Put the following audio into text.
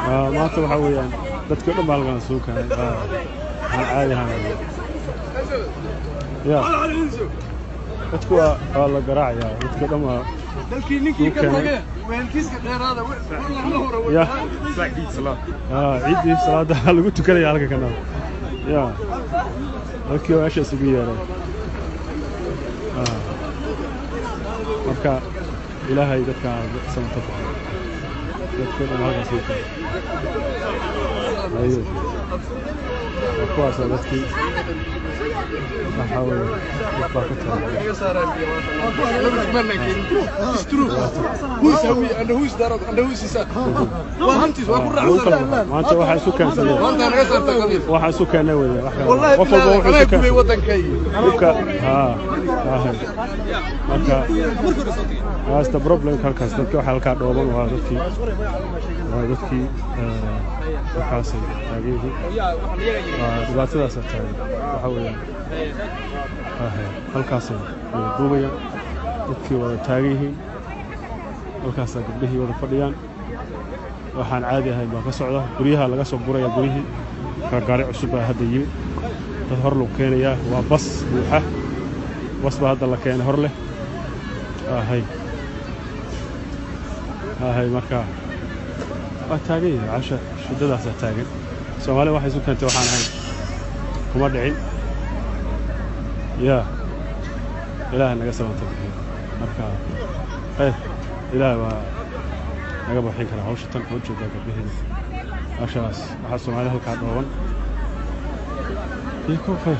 ما تروح ويان بتكون بالغان سوق هاي عادي هاي يا بتكون والله قراع يا بتكون ما دلكي كان وينكيس غير هذا والله يا عيد صلاة عيد صلاة اللي قلت كذا على كنا يا اوكي واش سوقيه marka ilaahay dadka samata dadka dhammaan soo ayo kuwaas dadkii waxaa weeye maanta waxaa isu keensaday waxaa isu keenay weeye qof walba wuxuu keenay wadankayga marka هذا problem halkaas dadka waxa halka dhooban waa dadkii waxaasay taageereen dhibaatadaas taagay waxa weeyaan halkaas duubaya dadkii wada taageereen halkaas gabdhihii wada fadhiyaan waxaan caadi ahayn baa ka socda guriyaha laga soo buraya gurihii ka gaari cusub ah hadda yimid dad hor loo keenaya waa bas buuxa bas baa hadda la keenay hor leh هاي مركا تاجي عشاء شدة ذا تاجي سوالي واحد سكان توحان هاي كم دعين يا إله أنا قسم أنت مركا إله نجيب الحين كنا هوش تنقل جدا قبله عشاء أحس سوالي هالكعب يكون خير